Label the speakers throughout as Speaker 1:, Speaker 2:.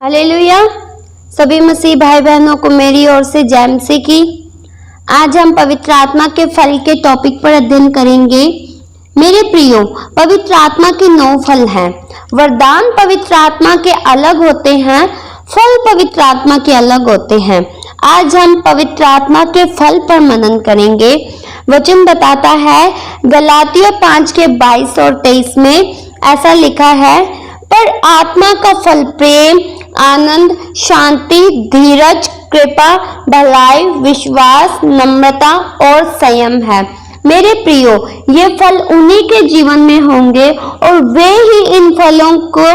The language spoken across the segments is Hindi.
Speaker 1: हालेलुया। सभी मसीह भाई बहनों को मेरी ओर से जय मसीह की। आज हम पवित्र आत्मा के फल के टॉपिक पर अध्ययन करेंगे। मेरे प्रियो, पवित्र आत्मा के 9 फल हैं। वरदान पवित्र आत्मा के अलग होते हैं, फल पवित्र आत्मा के अलग होते हैं। आज हम पवित्र आत्मा के फल पर मनन करेंगे। वचन बताता है गलातियों 5 के 22 और 23 में ऐसा लिखा है, पर आत्मा का फल प्रेम, आनंद, शांति, धीरज, कृपा, भलाई, विश्वास, नम्रता और संयम है। मेरे प्रियो, ये फल उन्हीं के जीवन में होंगे और वे ही इन फलों को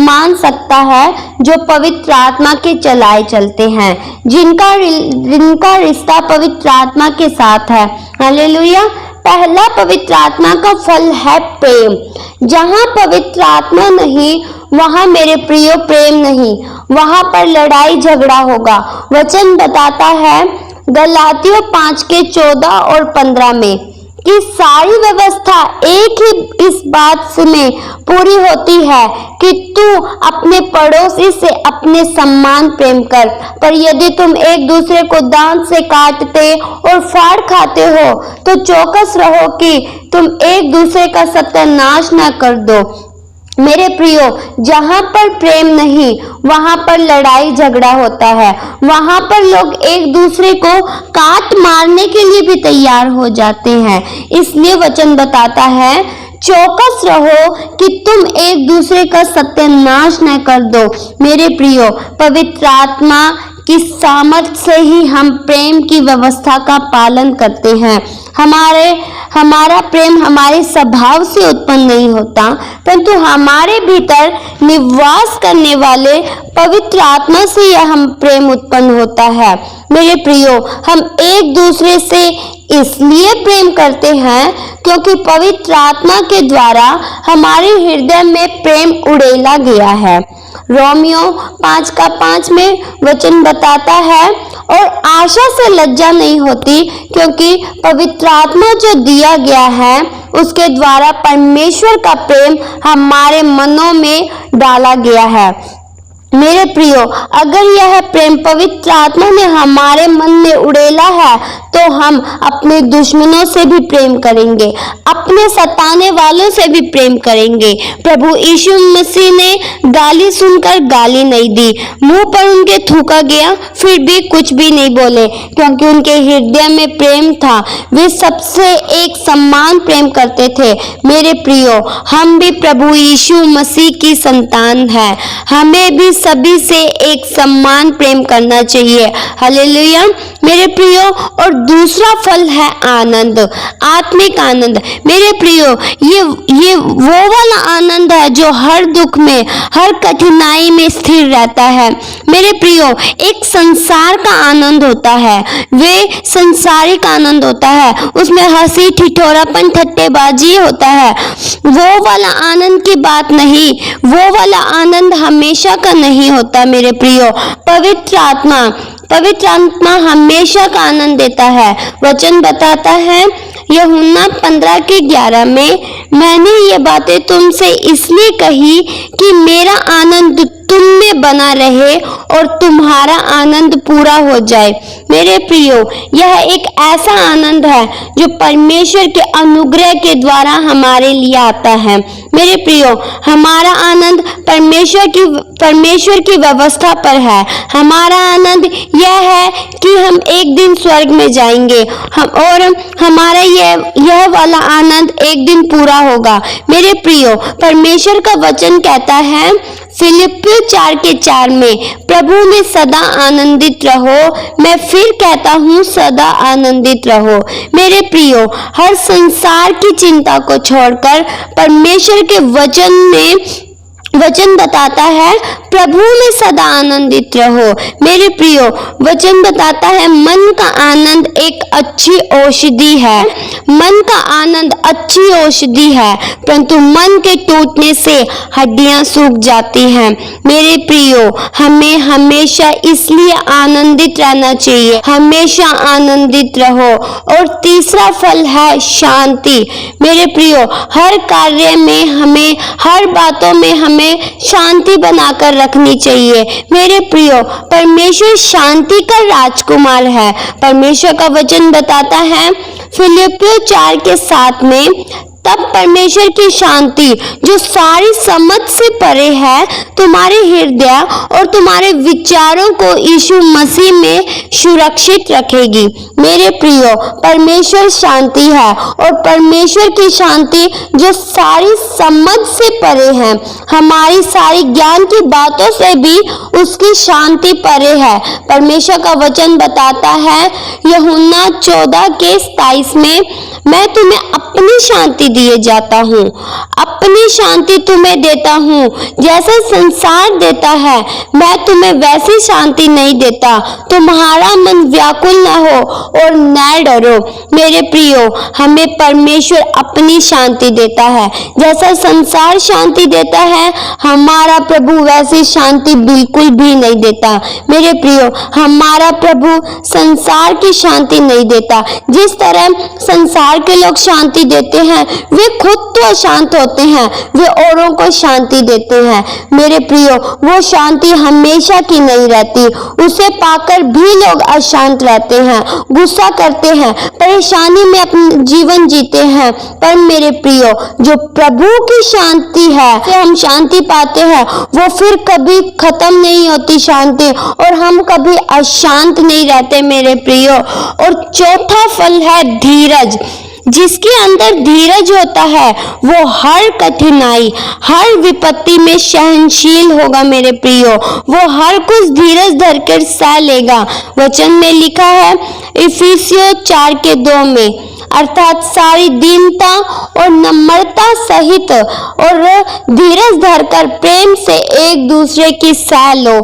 Speaker 1: मान सकता है जो पवित्र आत्मा के चलाए चलते हैं, जिनका रिश्ता पवित्र आत्मा के साथ है। हालेलुया। पहला पवित्र आत्मा का फल है प्रेम। जहाँ पवित्र आत्मा नहीं, वहाँ मेरे प्रियो प्रेम नहीं, वहाँ पर लड़ाई झगड़ा होगा। वचन बताता है गलातियों 5 के 14 और 15 में कि सारी व्यवस्था एक ही इस बात में पूरी होती है कि तू अपने पड़ोसी से अपने समान प्रेम कर। पर यदि तुम एक दूसरे को दांत से काटते और फाड़ खाते हो तो चौकस रहो कि तुम एक दूसरे का सत्यानाश न कर दो। मेरे प्रियो, जहाँ पर प्रेम नहीं, वहाँ पर लड़ाई झगड़ा होता है। वहाँ पर लोग एक दूसरे को काट मारने के लिए भी तैयार हो जाते हैं। इसलिए वचन बताता है चौकस रहो कि तुम एक दूसरे का सत्यानाश न कर दो। मेरे प्रियो, पवित्र आत्मा की सामर्थ से ही हम प्रेम की व्यवस्था का पालन करते हैं। हमारा प्रेम हमारे स्वभाव से उत्पन्न नहीं होता, परंतु हमारे भीतर निवास करने वाले पवित्र आत्मा से यह हम प्रेम उत्पन्न होता है। मेरे प्रियो, हम एक दूसरे से इसलिए प्रेम करते हैं क्योंकि पवित्र आत्मा के द्वारा हमारे हृदय में प्रेम उड़ेला गया है। रोमियो 5 का 5 में वचन बताता है, और आशा से लज्जा नहीं होती क्योंकि पवित्र आत्मा जो दिया गया है उसके द्वारा परमेश्वर का प्रेम हमारे मनों में डाला गया है। मेरे प्रियो, अगर यह प्रेम पवित्र आत्मा ने हमारे मन में उड़ेला है तो हम अपने दुश्मनों से भी प्रेम करेंगे, अपने सताने वालों से भी प्रेम करेंगे। प्रभु यीशु मसीह ने गाली सुनकर गाली नहीं दी, मुंह पर उनके थूका गया, फिर भी कुछ भी नहीं बोले क्योंकि उनके हृदय में प्रेम था। वे सबसे एक समान प्रेम करते थे। मेरे प्रियो, हम भी प्रभु यीशु मसीह की संतान हैं। हमें भी सभी से एक समान प्रेम करना चाहिए। हालेलुया। मेरे प्रियो, और दूसरा फल है आनंद, आत्मिक आनंद। मेरे प्रियो, ये वो वाला आनंद है जो हर दुख में, हर कठिनाई में स्थिर रहता है। मेरे प्रियो, एक संसार का आनंद होता है, वे संसारिक आनंद होता है, उसमें हंसी ठिठोरापन ठट्टेबाजी होता है। वो वाला आनंद की बात नहीं, वो वाला आनंद हमेशा का नहीं होता। मेरे प्रियो, पवित्र आत्मा हमेशा का आनंद देता है। वचन बताता है यूहन्ना 15 के 11 में, मैंने ये बातें तुमसे इसलिए कही कि मेरा आनंद तुम में बना रहे और तुम्हारा आनंद पूरा हो जाए। मेरे प्रियो, यह एक ऐसा आनंद है जो परमेश्वर के अनुग्रह के द्वारा हमारे लिए आता है। मेरे प्रियो, हमारा आनंद परमेश्वर की व्यवस्था पर है। हमारा आनंद यह है कि हम एक दिन स्वर्ग में जाएंगे और हमारा यह वाला आनंद एक दिन पूरा होगा। मेरे प्रियो, परमेश्वर का वचन कहता है फिलिप्पियों 4 के 4 में, प्रभु में सदा आनंदित रहो। मैं फिर कहता हूँ, सदा आनंदित रहो। मेरे प्रियो, हर संसार की चिंता को छोड़कर परमेश्वर के वचन बताता है प्रभु में सदा आनंदित रहो। मेरे प्रियो, वचन बताता है मन का आनंद एक अच्छी औषधि है। मन का आनंद अच्छी औषधि है, परंतु मन के टूटने से हड्डियां सूख जाती हैं। मेरे प्रियो, हमें हमेशा इसलिए आनंदित रहना चाहिए, हमेशा आनंदित रहो। और तीसरा फल है शांति। मेरे प्रियो, हर कार्य में हमें, हर बातों में हमें हमें शांति बनाकर रखनी चाहिए। मेरे प्रियो, परमेश्वर शांति का राजकुमार है। परमेश्वर का वचन बताता है फिलिप्पियों 4:7 में, तब परमेश्वर की शांति जो सारी समझ से परे है तुम्हारे हृदय और तुम्हारे विचारों को यीशु मसीह में सुरक्षित रखेगी। मेरे प्रियो, परमेश्वर शांति है और परमेश्वर की शांति जो सारी समझ से परे है, हमारी सारी ज्ञान की बातों से भी उसकी शांति परे है। परमेश्वर का वचन बताता है यूहन्ना 14:27 में, मैं तुम्हें अपनी शांति दिए जाता हूँ, अपनी शांति तुम्हें देता हूँ, जैसे संसार देता है मैं तुम्हें वैसी शांति नहीं देता। तुम्हारा मन व्याकुल न हो और न डरो। मेरे प्रियो, हमें परमेश्वर अपनी शांति देता है। जैसा संसार शांति देता है, हमारा प्रभु वैसी शांति बिल्कुल भी नहीं देता। मेरे प्रियो, हमारा प्रभु संसार की शांति नहीं देता। जिस तरह संसार के लोग शांति देते हैं, वे खुद तो अशांत होते हैं, वे औरों को शांति देते हैं। मेरे प्रियो, वो शांति हमेशा की नहीं रहती। उसे पाकर भी लोग अशांत रहते हैं, गुस्सा करते हैं, परेशानी में अपना जीवन जीते हैं। पर मेरे प्रियो, जो प्रभु की शांति है, जो हम शांति पाते हैं, वो फिर कभी खत्म नहीं होती शांति, और हम कभी अशांत नहीं रहते। मेरे प्रियो, और चौथा फल है धीरज। जिसके अंदर धीरज होता है वो हर कठिनाई, हर विपत्ति में सहनशील होगा। मेरे प्रियो, वो हर कुछ धीरज धरकर सह लेगा। वचन में लिखा है इफिसियों 4:2 में, अर्थात सारी दीनता और नम्रता सहित और धीरज धरकर प्रेम से एक दूसरे की सह लो।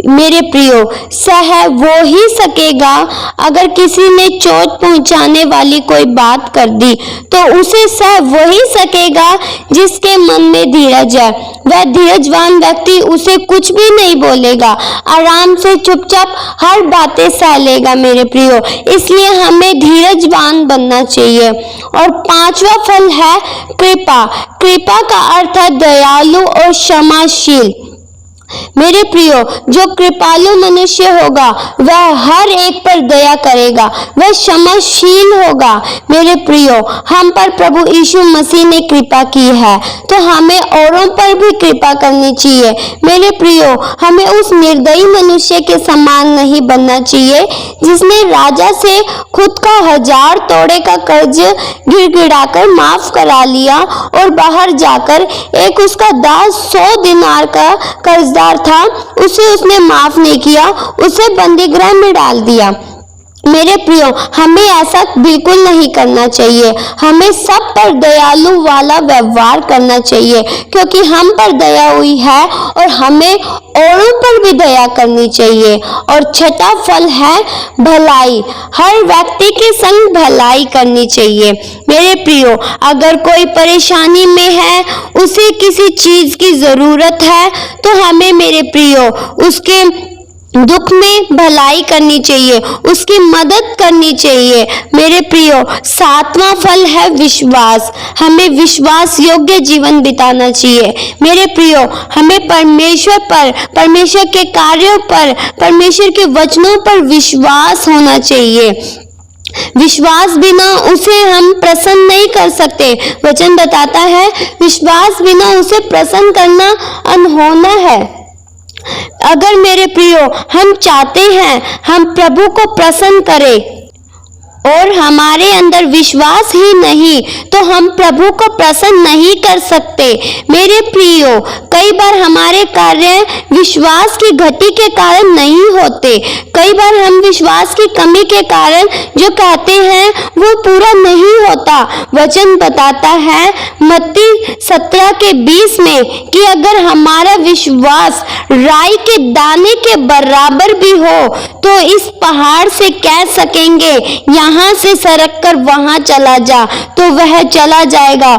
Speaker 1: मेरे प्रियो, सह वो ही सकेगा। अगर किसी ने चोट पहुंचाने वाली कोई बात कर दी तो उसे सह वही सकेगा जिसके मन में धीरज है। वह धीरजवान व्यक्ति उसे कुछ भी नहीं बोलेगा, आराम से चुपचाप हर बातें सह लेगा। मेरे प्रियो, इसलिए हमें धीरजवान बनना चाहिए। और पांचवा फल है कृपा। कृपा का अर्थ है दयालु और क्षमाशील। मेरे प्रियो, जो कृपालु मनुष्य होगा वह हर एक पर दया करेगा, वह क्षमाशील होगा। मेरे प्रियो, हम पर प्रभु यीशु मसीह ने कृपा की है तो हमें औरों पर भी कृपा करनी चाहिए। मेरे प्रियो, हमें उस निर्दयी मनुष्य के समान नहीं बनना चाहिए जिसने राजा से खुद का 1000 तोड़े का कर्ज गिड़गिड़ाकर माफ करा लिया और बाहर जाकर एक उसका दास 100 दिनार का कर्जदार था, उसे उसने माफ नहीं किया, उसे बंदीगृह में डाल दिया। मेरे प्रियो, हमें ऐसा बिल्कुल नहीं करना चाहिए। हमें सब पर दयालु वाला व्यवहार करना चाहिए, क्योंकि हम पर दया हुई है और हमें औरों पर भी दया करनी चाहिए। और छठा फल है भलाई। हर व्यक्ति के संग भलाई करनी चाहिए। मेरे प्रियो, अगर कोई परेशानी में है, उसे किसी चीज की जरूरत है, तो हमें मेरे प्रियो उसके दुख में भलाई करनी चाहिए, उसकी मदद करनी चाहिए। मेरे प्रियो, सातवां फल है विश्वास। हमें विश्वास योग्य जीवन बिताना चाहिए। मेरे प्रियो, हमें परमेश्वर पर, परमेश्वर के कार्यों पर, परमेश्वर के वचनों पर विश्वास होना चाहिए। विश्वास बिना उसे हम प्रसन्न नहीं कर सकते। वचन बताता है विश्वास बिना उसे प्रसन्न करना अनहोना है। अगर मेरे प्रियो हम चाहते हैं हम प्रभु को प्रसन्न करें और हमारे अंदर विश्वास ही नहीं, तो हम प्रभु को प्रसन्न नहीं कर सकते। मेरे प्रियो, कई बार हमारे कार्य विश्वास की घटी के कारण नहीं होते। कई बार हम विश्वास की कमी के कारण जो कहते हैं वो पूरा नहीं होता। वचन बताता है मत्ती 17:20 में कि अगर हमारा विश्वास राई के दाने के बराबर भी हो तो इस पहाड़ से कह सकेंगे यहाँ से सरक कर वहां चला जा, तो वह चला जाएगा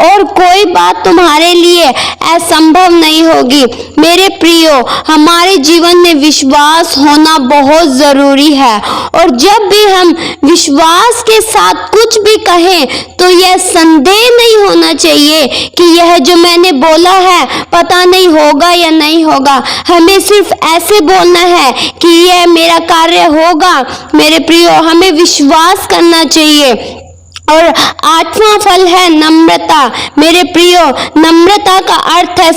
Speaker 1: और कोई बात तुम्हारे लिए असंभव नहीं होगी। मेरे प्रियो, हमारे जीवन में विश्वास होना बहुत जरूरी है, और जब भी हम विश्वास के साथ कुछ भी कहें तो यह संदेह नहीं होना चाहिए कि यह जो मैंने बोला है पता नहीं होगा या नहीं होगा। हमें सिर्फ ऐसे बोलना है कि यह मेरा कार्य होगा। मेरे प्रियो, हमें विश्वास करना चाहिए। और 8वां फल है नम्रता। मेरे प्रियो, नम्रता का अर्थ है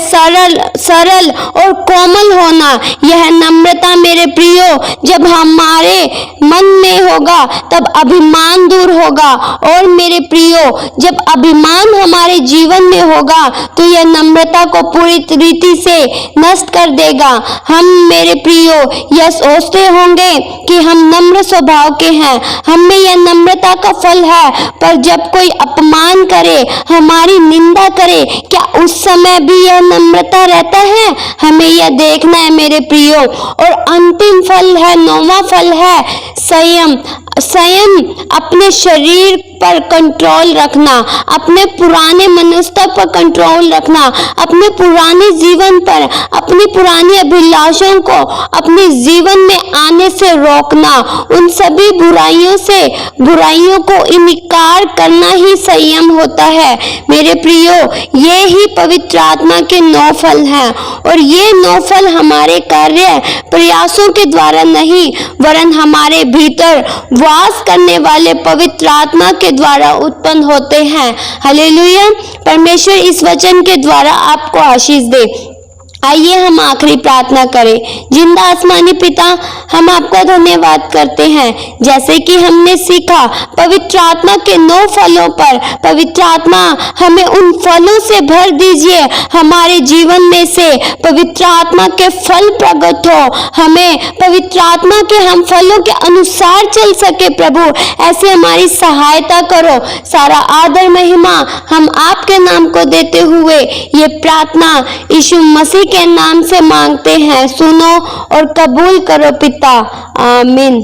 Speaker 1: सरल और कोमल होना। यह नम्रता मेरे प्रियो जब हमारे मन में होगा तब अभिमान दूर होगा, और मेरे प्रियो जब अभिमान हमारे जीवन में होगा तो यह नम्रता को पूरी रीति से नष्ट कर देगा। हम मेरे प्रियो यह सोचते होंगे कि हम नम्र स्वभाव के हैं, हमें यह नम्रता का फल है, पर जब कोई अपमान करे, हमारी निंदा करे, क्या उस समय भी यह नम्रता रहता है? हमें यह देखना है मेरे प्रियो। और अंतिम फल है, 9वां फल है संयम। संयम अपने शरीर पर कंट्रोल रखना, अपने पुराने मनोस्तर पर कंट्रोल रखना, अपने पुराने जीवन पर, अपनी पुरानी अभिलाषों को अपने जीवन में आने से रोकना, उन सभी बुराइयों को इनकार करना ही संयम होता है। मेरे प्रियो, ये ही पवित्र आत्मा के 9 फल हैं, और ये 9 फल हमारे कार्य प्रयासों के द्वारा नहीं, वरन हमारे भीतर वास करने वाले पवित्र आत्मा के द्वारा उत्पन्न होते हैं। हालेलुया। परमेश्वर इस वचन के द्वारा आपको आशीष दे। आइए हम आखिरी प्रार्थना करें। जिंदा आसमानी पिता, हम आपका धन्यवाद करते हैं। जैसे कि हमने सीखा पवित्र आत्मा के 9 फलों पर, पवित्र आत्मा हमें उन फलों से भर दीजिए, हमारे जीवन में से पवित्र आत्मा के फल प्रकट हो, हमें पवित्र आत्मा के हम फलों के अनुसार चल सके। प्रभु, ऐसे हमारी सहायता करो। सारा आदर महिमा हम आपके नाम को देते हुए ये प्रार्थना यीशु मसीह के नाम से मांगते हैं। सुनो और कबूल करो पिता। आमीन।